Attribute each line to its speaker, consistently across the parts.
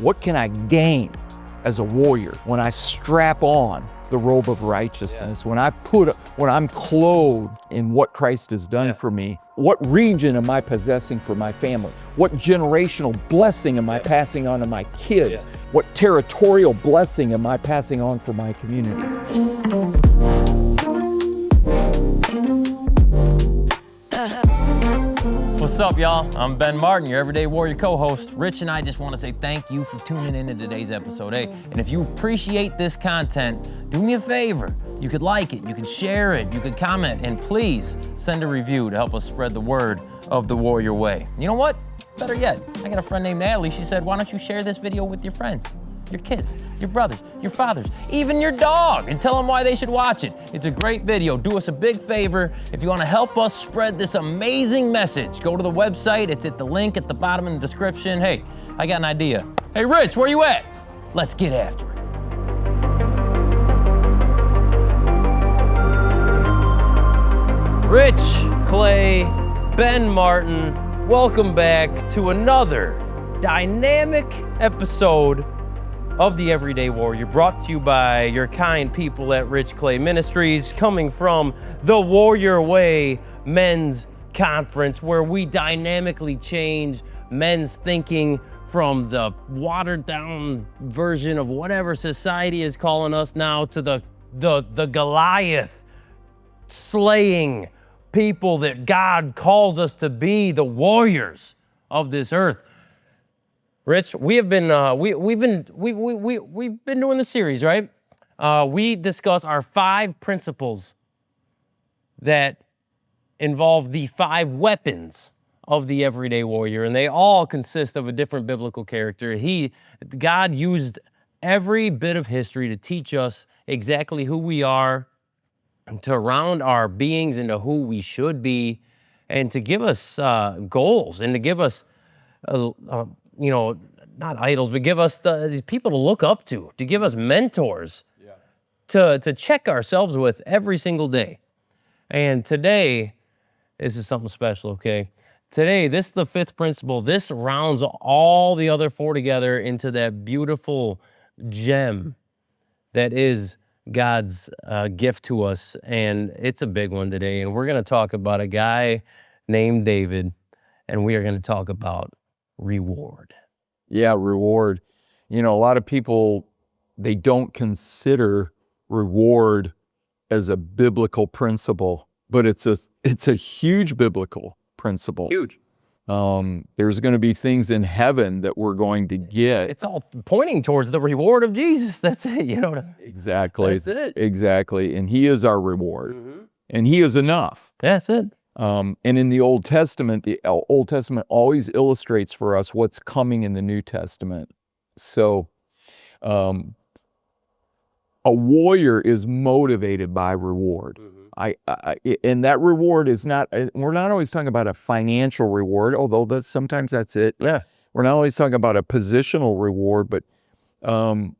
Speaker 1: What can I gain as a warrior when I strap on the robe of righteousness, when I'm clothed in what Christ has done for me? What region am I possessing for my family? What generational blessing am I passing on to my kids? What territorial blessing am I passing on for my community?
Speaker 2: What's up, y'all? I'm Ben Marten, your Everyday Warrior co-host. Rich and I just want to say thank you for tuning in to today's episode. Hey, and if you appreciate this content, do me a favor. You could like it, you could share it, you could comment, and please send a review to help us spread the word of the Warrior Way. You know what? Better yet, I got a friend named Natalie. She said, why don't you share this video with your friends, your kids, your brothers, your fathers, even your dog, and tell them why they should watch it. It's a great video. Do us a big favor. If you want to help us spread this amazing message, go to the website. It's at the link at the bottom in the description. Hey, I got an idea. Hey, Rich, where you at? Let's get after it. Rich, Clay, Ben Marten, welcome back to another dynamic episode of the Everyday Warrior, brought to you by your kind people at Rich Clay Ministries, coming from the Warrior Way Men's Conference, where we dynamically change men's thinking from the watered down version of whatever society is calling us now to the Goliath slaying people that God calls us to be, the warriors of this earth. Rich, we have been we've been doing the series, right? We discuss our 5 principles that involve the 5 weapons of the everyday warrior, and they all consist of a different biblical character. God used every bit of history to teach us exactly who we are, to round our beings into who we should be, and to give us goals, and to give us not idols, but give us these people to look up to give us mentors to check ourselves with every single day. And today, this is something special, okay? Today, this is the 5th principle. This rounds all the other 4 together into that beautiful gem that is God's gift to us. And it's a big one today. And we're going to talk about a guy named David, and we are going to talk about reward.
Speaker 1: Yeah, reward. You know, a lot of people, they don't consider reward as a biblical principle, but it's a huge biblical principle.
Speaker 2: Huge.
Speaker 1: There's going to be things in heaven that we're going to get.
Speaker 2: It's all pointing towards the reward of Jesus. That's it, you know.
Speaker 1: Exactly.
Speaker 2: That's it.
Speaker 1: Exactly. And he is our reward. Mm-hmm. And he is enough.
Speaker 2: That's it.
Speaker 1: And in the Old Testament always illustrates for us what's coming in the New Testament. So a warrior is motivated by reward. Mm-hmm. And that reward is not, we're not always talking about a financial reward, although sometimes that's it.
Speaker 2: Yeah.
Speaker 1: We're not always talking about a positional reward, but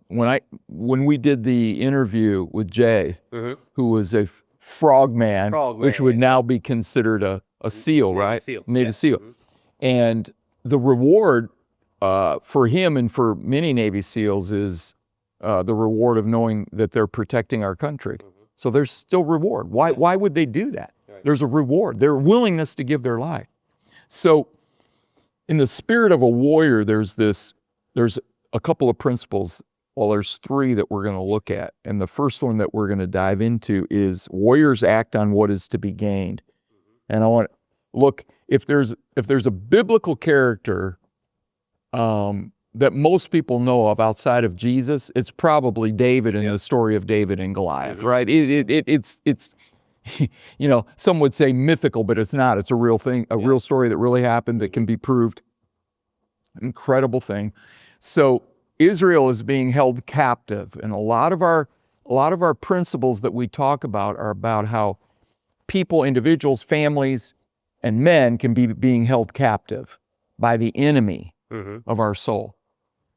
Speaker 1: when we did the interview with Jay, mm-hmm. who was a frogman, which would now be considered a seal, right? Made a seal. Mm-hmm. And the reward for him and for many Navy SEALs is the reward of knowing that they're protecting our country. Mm-hmm. So there's still reward. Why would they do that? Right. There's a reward. Their willingness to give their life. So in the spirit of a warrior, there's a couple of principles. Well, there's 3 that we're going to look at. And the first one that we're going to dive into is warriors act on what is to be gained. And I want to look, if there's a biblical character that most people know of outside of Jesus, it's probably David and the story of David and Goliath, right? It's you know, some would say mythical, but it's not. It's a real thing, a real story that really happened that can be proved. Incredible thing. So Israel is being held captive, and a lot of our principles that we talk about are about how people, individuals, families, and men can be being held captive by the enemy of our soul.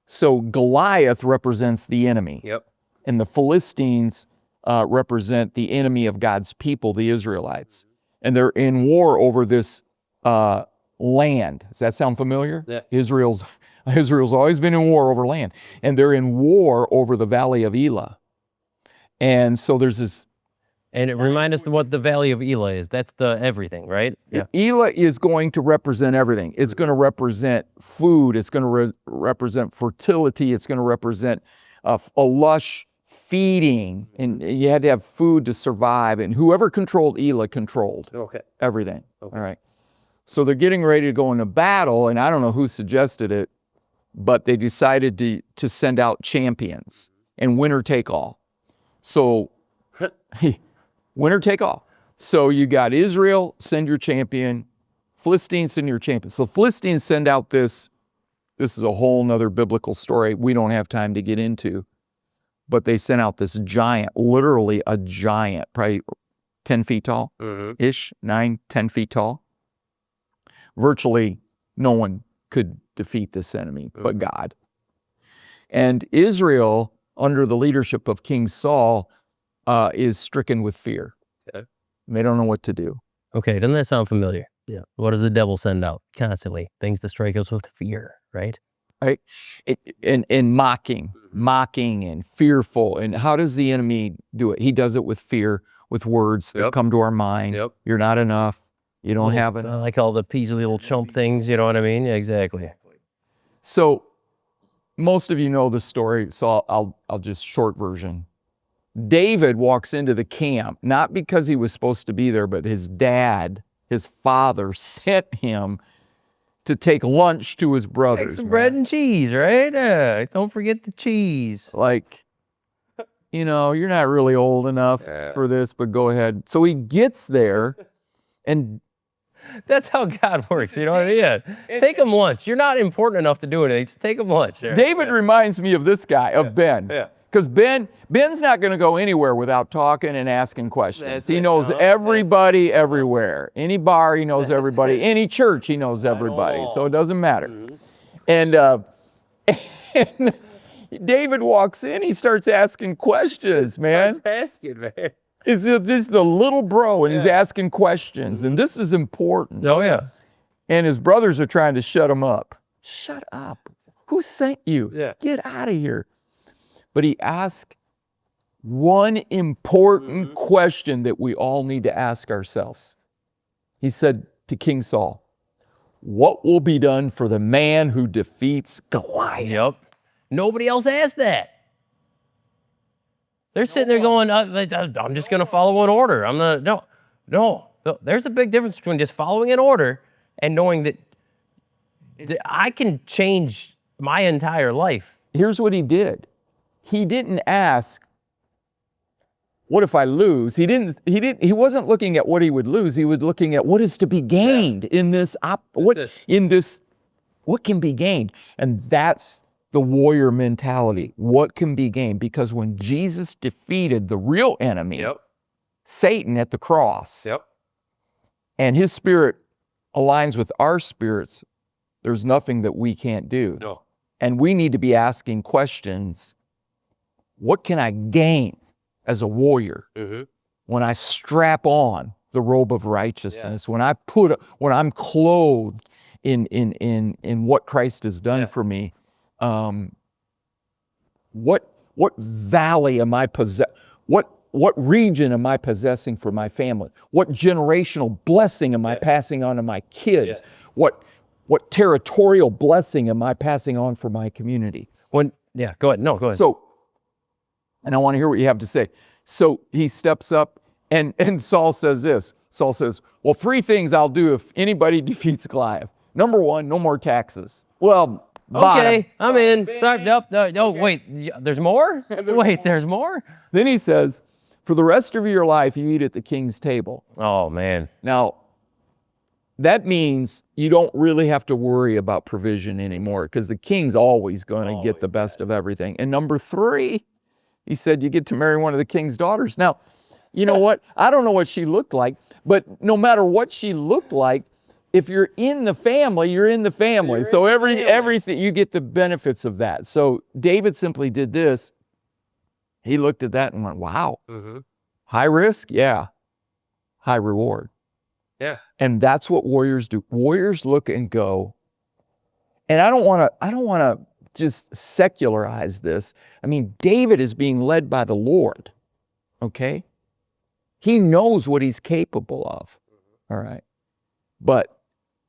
Speaker 1: So Goliath represents the enemy. Yep. And the Philistines represent the enemy of God's people, the Israelites. And they're in war over this land. Does that sound familiar? Yeah. Israel's Israel's always been in war over land, and they're in war over the valley of Elah. And so there's this.
Speaker 2: And it remind us what the Valley of Elah is. That's the everything, right?
Speaker 1: Yeah. Elah is going to represent everything. It's going to represent food. It's going to represent fertility. It's going to represent a lush feeding. And you had to have food to survive. And whoever controlled Elah controlled everything. Okay. All right. So they're getting ready to go into battle. And I don't know who suggested it, but they decided to send out champions and winner take all. So winner take all. So you got Israel, send your champion. Philistines, send your champion. So Philistines send out this is a whole nother biblical story we don't have time to get into. But they sent out this giant, literally a giant, probably 10 feet tall-ish, 9, 10 feet tall. Virtually no one could defeat this enemy but God. And Israel, under the leadership of King Saul, is stricken with fear. Okay. They don't know what to do.
Speaker 2: Okay, doesn't that sound familiar? Yeah. What does the devil send out constantly? Things to strike us with fear, right?
Speaker 1: Right. And mocking and fearful. And how does the enemy do it? He does it with fear, with words that come to our mind. Yep. You're not enough. You don't have it.
Speaker 2: Like all the peasy little chump things, you know what I mean? Yeah, exactly.
Speaker 1: So most of you know the story, so I'll just short version. David walks into the camp, not because he was supposed to be there, but his dad, his father, sent him to take lunch to his brothers.
Speaker 2: Take some bread and cheese, right? Don't forget the cheese.
Speaker 1: Like, you're not really old enough for this, but go ahead. So he gets there, and
Speaker 2: that's how God works, you know what I mean? Yeah. Take them lunch. You're not important enough to do it. Just take them lunch.
Speaker 1: David reminds me of this guy, of Ben. Yeah. Because Ben's not going to go anywhere without talking and asking questions. He knows everybody everywhere. Any bar, he knows everybody. Any church, he knows everybody. So it doesn't matter. And David walks in, he starts asking questions, man. This is the little bro, and he's asking questions. And this is important.
Speaker 2: Oh, yeah.
Speaker 1: And his brothers are trying to shut him up. Shut up. Who sent you? Yeah. Get out of here. But he asked one important question that we all need to ask ourselves. He said to King Saul, "What will be done for the man who defeats Goliath?"
Speaker 2: Yep. Nobody else asked that. They're sitting there going, I'm just going to follow an order. No. There's a big difference between just following an order and knowing that I can change my entire life.
Speaker 1: Here's what he did. He didn't ask, what if I lose? He wasn't looking at what he would lose. He was looking at what is to be gained in this, what can be gained? And that's the warrior mentality. What can be gained? Because when Jesus defeated the real enemy, Satan at the cross, and his spirit aligns with our spirits, there's nothing that we can't do. No. And we need to be asking questions. What can I gain as a warrior when I strap on the robe of righteousness? When I'm clothed in what Christ has done for me? What valley am I what region am I possessing for my family? What generational blessing am I passing on to my kids? What territorial blessing am I passing on for my community?
Speaker 2: Go ahead. No, go ahead.
Speaker 1: So, and I want to hear what you have to say. So he steps up, and Saul says this. Saul says, well, 3 things I'll do if anybody defeats Goliath. Number 1, no more taxes. Well,
Speaker 2: okay, I'm in. Sorry, no, wait, there's more? Wait, there's more?
Speaker 1: Then he says, for the rest of your life, you eat at the king's table.
Speaker 2: Oh, man.
Speaker 1: Now, that means you don't really have to worry about provision anymore, because the king's always going to get the best of everything. And number 3, he said, you get to marry one of the king's daughters. Now, you know what? I don't know what she looked like, but no matter what she looked like, if you're in the family, you're in the family. So everything, you get the benefits of that. So David simply did this. He looked at that and went, wow, high risk? Yeah. High reward.
Speaker 2: Yeah.
Speaker 1: And that's what warriors do. Warriors look and go, And I don't want to just secularize this. I mean, David is being led by the Lord, okay? He knows what he's capable of, all right? But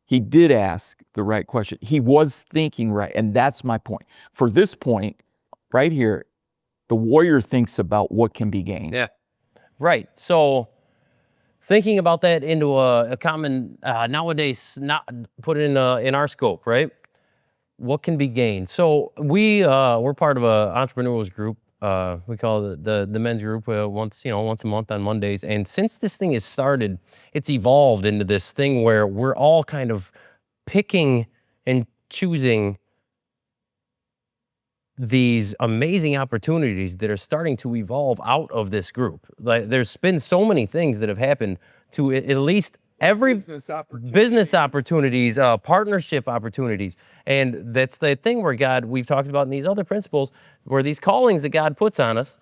Speaker 1: he did ask the right question. He was thinking right, and that's my point. For this point, right here, the warrior thinks about what can be gained.
Speaker 2: Yeah, right. So thinking about that into a common, nowadays, not put in our scope, right? What can be gained? So we're part of a entrepreneurs group. We call it the men's group once a month on Mondays. And since this thing has started, it's evolved into this thing where we're all kind of picking and choosing these amazing opportunities that are starting to evolve out of this group. Like there's been so many things that have happened to at least every business opportunities, partnership opportunities. And that's the thing where God, we've talked about in these other principles, where these callings that God puts on us,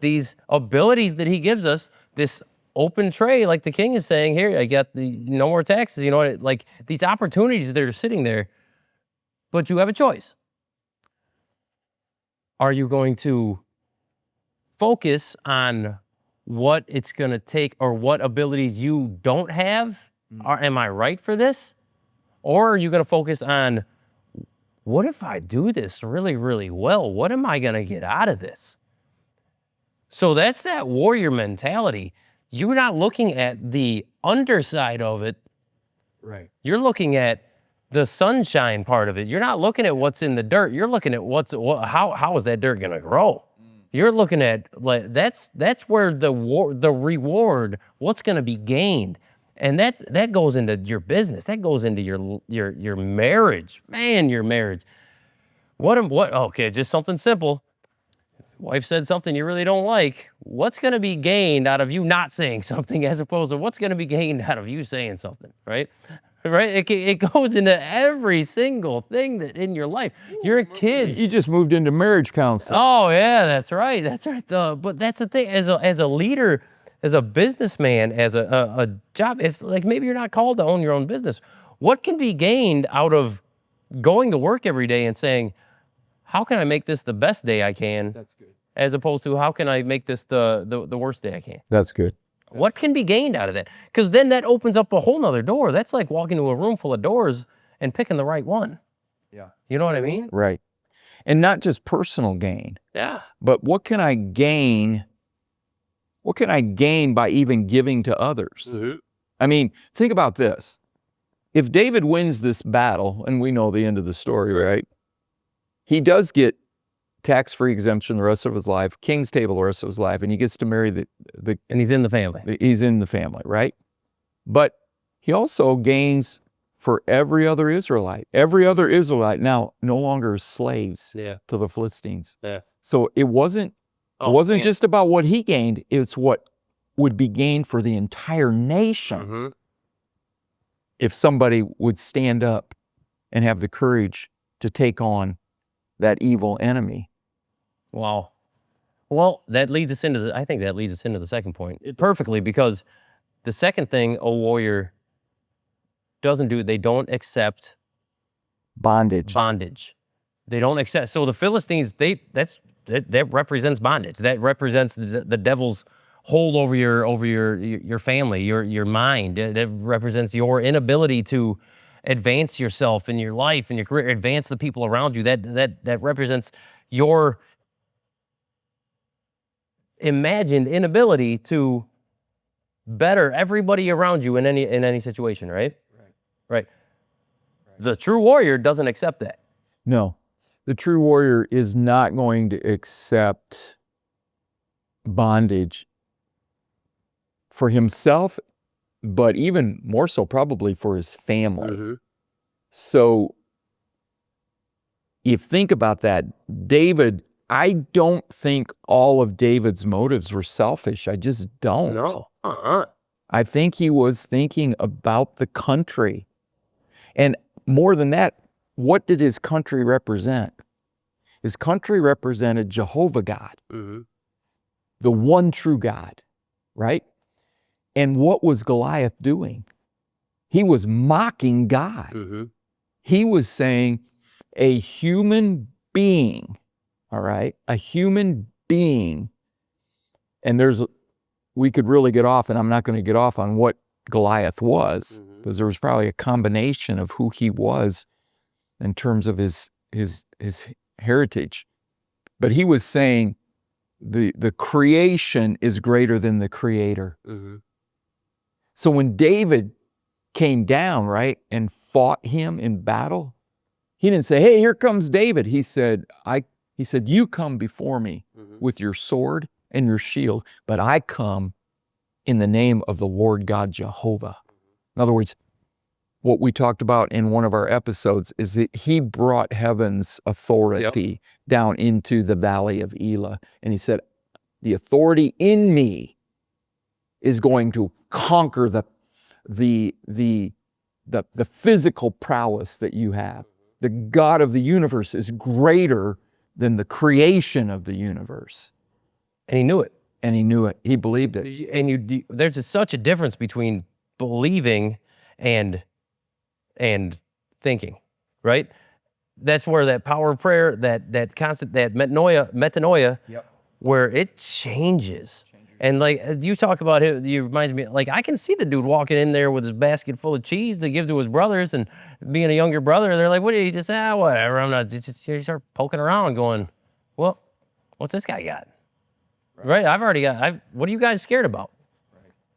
Speaker 2: these abilities that he gives us, this open tray, like the king is saying here, I got the no more taxes, like these opportunities that are sitting there, but you have a choice. Are you going to focus on what it's going to take or what abilities you don't have? Am I right for this? Or are you going to focus on, what if I do this really, really well? What am I going to get out of this? So that's that warrior mentality. You're not looking at the underside of it.
Speaker 1: Right.
Speaker 2: You're looking at the sunshine part of it. You're not looking at what's in the dirt. You're looking at how is that dirt going to grow? You're looking at, like, that's where the reward, what's going to be gained. And that goes into your business. That goes into your marriage. Man, your marriage. Okay, just something simple. Wife said something you really don't like. What's going to be gained out of you not saying something as opposed to what's going to be gained out of you saying something, right? Right? It goes into every single thing that in your life. Your kids.
Speaker 1: You just moved into marriage counseling.
Speaker 2: Oh yeah, that's right. That's right. But that's the thing. As a leader, as a businessman, as a job, if like maybe you're not called to own your own business, what can be gained out of going to work every day and saying, how can I make this the best day I can?
Speaker 1: That's good.
Speaker 2: As opposed to how can I make this the worst day I can?
Speaker 1: That's good.
Speaker 2: What can be gained out of that? Because then that opens up a whole nother door. That's like walking into a room full of doors and picking the right one.
Speaker 1: Yeah.
Speaker 2: You know what I mean?
Speaker 1: Right. And not just personal gain.
Speaker 2: Yeah.
Speaker 1: But what can I gain? What can I gain by even giving to others?
Speaker 2: Mm-hmm.
Speaker 1: I mean, think about this. If David wins this battle, and we know the end of the story, right? He does get tax-free exemption the rest of his life, king's table the rest of his life, and he gets to marry the
Speaker 2: and he's in the family.
Speaker 1: He's in the family, right? But he also gains for every other Israelite. Every other Israelite now no longer is slaves to the Philistines.
Speaker 2: Yeah.
Speaker 1: So it wasn't just about what he gained, it's what would be gained for the entire nation if somebody would stand up and have the courage to take on that evil enemy.
Speaker 2: Wow. Well, I think that leads us into the second point perfectly, because the second thing a warrior doesn't do, they don't accept
Speaker 1: bondage.
Speaker 2: They don't accept. So the Philistines, that represents bondage. That represents the devil's hold over your family, your mind. That represents your inability to advance yourself in your life and your career, advance the people around you. That represents your imagined inability to better everybody around you in any situation, right? Right. The true warrior doesn't accept that.
Speaker 1: No. The true warrior is not going to accept bondage for himself, but even more so probably for his family. So you think about that, David, I don't think all of David's motives were selfish. I just don't.
Speaker 2: No.
Speaker 1: I think he was thinking about the country. And more than that, what did his country represent? His country represented Jehovah God, the one true God, right? And what was Goliath doing? He was mocking God. He was saying, a human being, all right? A human being. And we could really get off, and I'm not going to get off on what Goliath was, because there was probably a combination of who he was in terms of his heritage. But he was saying the creation is greater than the creator. So when David came down, right, and fought him in battle, he didn't say, hey, here comes David. He said, you come before me with your sword and your shield, but I come in the name of the Lord God Jehovah. In other words, what we talked about in one of our episodes is that he brought heaven's authority down into the valley of Elah. And he said, the authority in me is going to conquer the physical prowess that you have. The God of the universe is greater than the creation of the universe.
Speaker 2: And he knew it.
Speaker 1: And he knew it. He believed it.
Speaker 2: And there's such a difference between believing and thinking, right? That's where that power of prayer, that constant, that metanoia, where it changes. And like you talk about it, you reminds me, like I can see the dude walking in there with his basket full of cheese to give to his brothers, and being a younger brother, they're like, what do you just, whatever, I'm not, you start poking around going, well, what's this guy got? Right, I've already got, what are you guys scared about?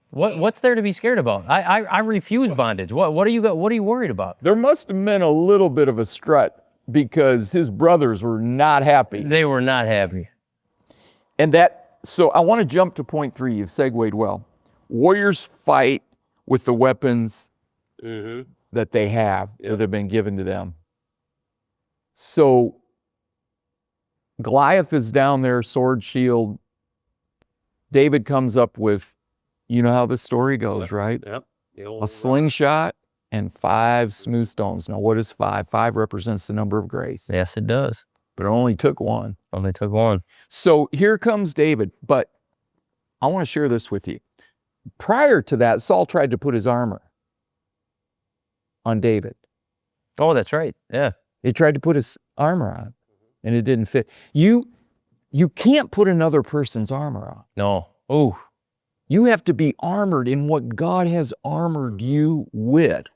Speaker 2: What's there to be scared about? I refuse bondage. What are you worried about?
Speaker 1: There must have been a little bit of a strut because his brothers were not happy.
Speaker 2: They were not happy.
Speaker 1: And so I want to jump to point 3. You've segued well. Warriors fight with the weapons that they have, that have been given to them. So Goliath is down there, sword, shield. David comes up with, you know how the story goes, right?
Speaker 2: Yep.
Speaker 1: A slingshot and 5 smooth stones. Now, what is 5? 5 represents the number of grace.
Speaker 2: Yes, it does.
Speaker 1: But it only took 1.
Speaker 2: Only took 1.
Speaker 1: So here comes David. But I want to share this with you. Prior to that, Saul tried to put his armor on David.
Speaker 2: Oh, that's right. Yeah.
Speaker 1: He tried to put his armor on, and it didn't fit. You can't put another person's armor on.
Speaker 2: No. Ooh.
Speaker 1: You have to be armored in what God has armored you with.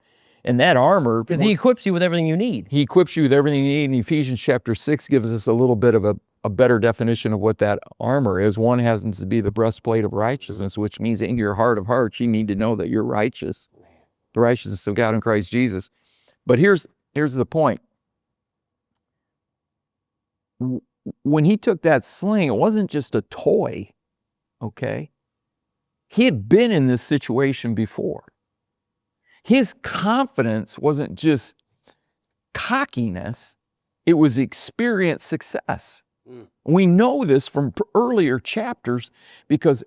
Speaker 1: And that armor...
Speaker 2: Because he equips you with everything you need.
Speaker 1: He equips you with everything you need. And Ephesians chapter 6 gives us a little bit of a better definition of what that armor is. One happens to be the breastplate of righteousness, which means in your heart of hearts, you need to know that you're righteous. The righteousness of God in Christ Jesus. But here's the point. When he took that sling, it wasn't just a toy, okay? He had been in this situation before. His confidence wasn't just cockiness, it was experienced success. We know this from earlier chapters because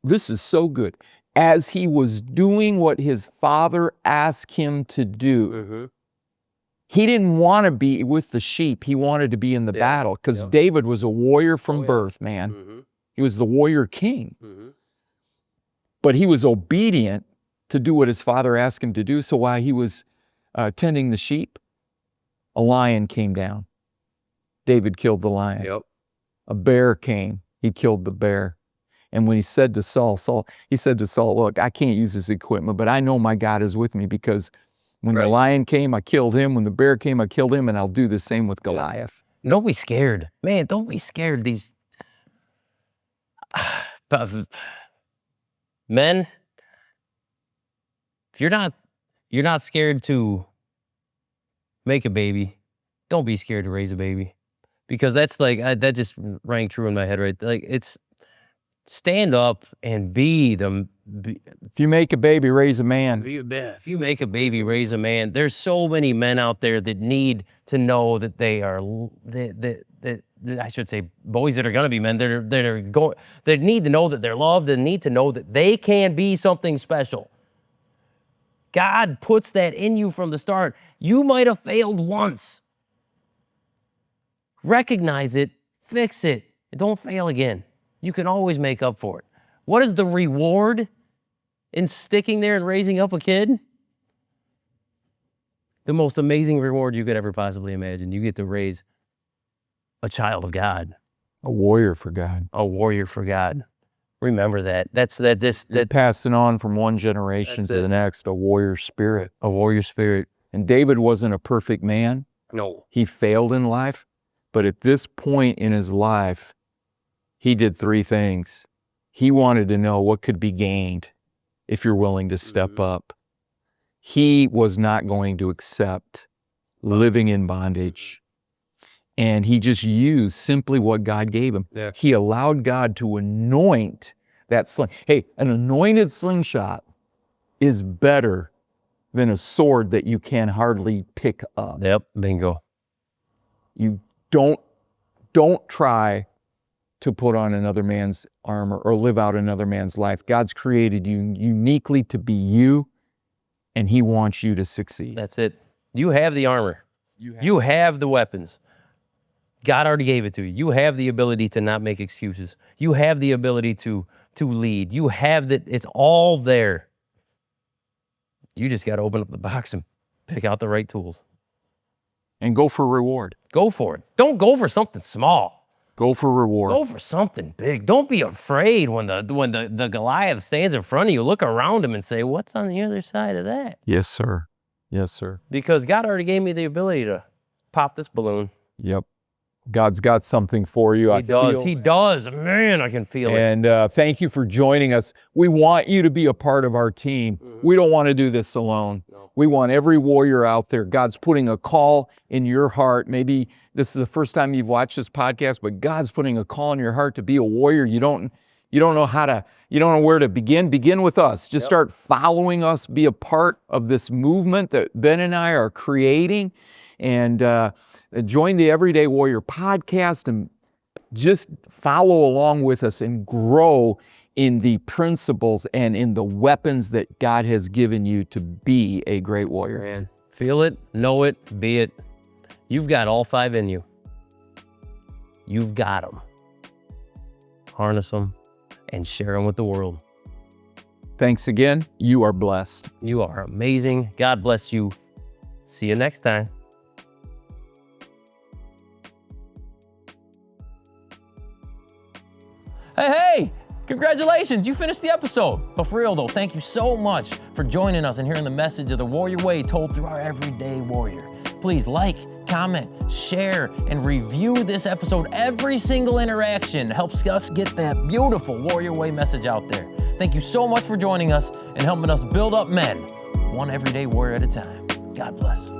Speaker 1: this is so good. As he was doing what his father asked him to do, he didn't want to be with the sheep. He wanted to be in the battle because David was a warrior from birth, man. He was the warrior king. But he was obedient to do what his father asked him to do. So while he was tending the sheep, a lion came down. David killed the lion. A bear came. He killed the bear. And when he said to Saul, look, I can't use this equipment, but I know my God is with me because when the lion came, I killed him. When the bear came, I killed him, and I'll do the same with Goliath.
Speaker 2: Don't be scared. Man, don't be scared. These men, if you're not scared to make a baby, don't be scared to raise a baby. Because that's like, that just rang true in my head, right? Like, it's stand up and be the...
Speaker 1: If you make a baby, raise a man.
Speaker 2: If you make a baby, raise a man. There's so many men out there that need to know that they are, I should say, boys that are going to be men, that need to know that they're loved and need to know that they can be something special. God puts that in you from the start. You might have failed once. Recognize it, fix it, and don't fail again. You can always make up for it. What is the reward in sticking there and raising up a kid? the most amazing reward you could ever possibly imagine. You get to raise a child of God.
Speaker 1: A warrior for God.
Speaker 2: A warrior for God. Remember that.
Speaker 1: You're passing on from one generation to the next, a warrior spirit.
Speaker 2: A warrior spirit.
Speaker 1: And David wasn't a perfect man.
Speaker 2: No.
Speaker 1: He failed in life. But at this point in his life, he did three things. He wanted to know what could be gained if you're willing to step up. He was not going to accept living in bondage. And he just used simply what God gave him.
Speaker 2: Yeah.
Speaker 1: He allowed God to anoint that sling. Hey, an anointed slingshot is better than a sword that you can hardly pick up.
Speaker 2: Yep, bingo.
Speaker 1: You don't try to put on another man's armor or live out another man's life. God's created you uniquely to be you, and he wants you to succeed.
Speaker 2: That's it. You have the armor. You have the weapons. God already gave it to you. You have the ability to not make excuses. You have the ability to lead. You have that. It's all there. You just got to open up the box and pick out the right tools.
Speaker 1: And go for reward.
Speaker 2: Go for it. Don't go for something small.
Speaker 1: Go for reward.
Speaker 2: Go for something big. Don't be afraid when the Goliath stands in front of you. Look around him and say, what's on the other side of that?
Speaker 1: Yes, sir. Yes, sir.
Speaker 2: Because God already gave me the ability to pop this balloon.
Speaker 1: Yep. God's got something for you.
Speaker 2: He does. He does. Man, I can feel it.
Speaker 1: And thank you for joining us. We want you to be a part of our team. We don't want to do this alone. No. We want every warrior out there. God's putting a call in your heart. Maybe this is the first time you've watched this podcast, but God's putting a call in your heart to be a warrior. You don't know where to begin. Begin with us. Just start following us. Be a part of this movement that Ben and I are creating. And join the Everyday Warrior podcast and just follow along with us and grow in the principles and in the weapons that God has given you to be a great warrior.
Speaker 2: Man, feel it, know it, be it. You've got all five in you. You've got them. Harness them and share them with the world.
Speaker 1: Thanks again. You are blessed.
Speaker 2: You are amazing. God bless you. See you next time. Hey, congratulations, you finished the episode. But for real though, thank you so much for joining us and hearing the message of the Warrior Way told through our Everyday Warrior. Please like, comment, share, and review this episode. Every single interaction helps us get that beautiful Warrior Way message out there. Thank you so much for joining us and helping us build up men, one everyday warrior at a time. God bless.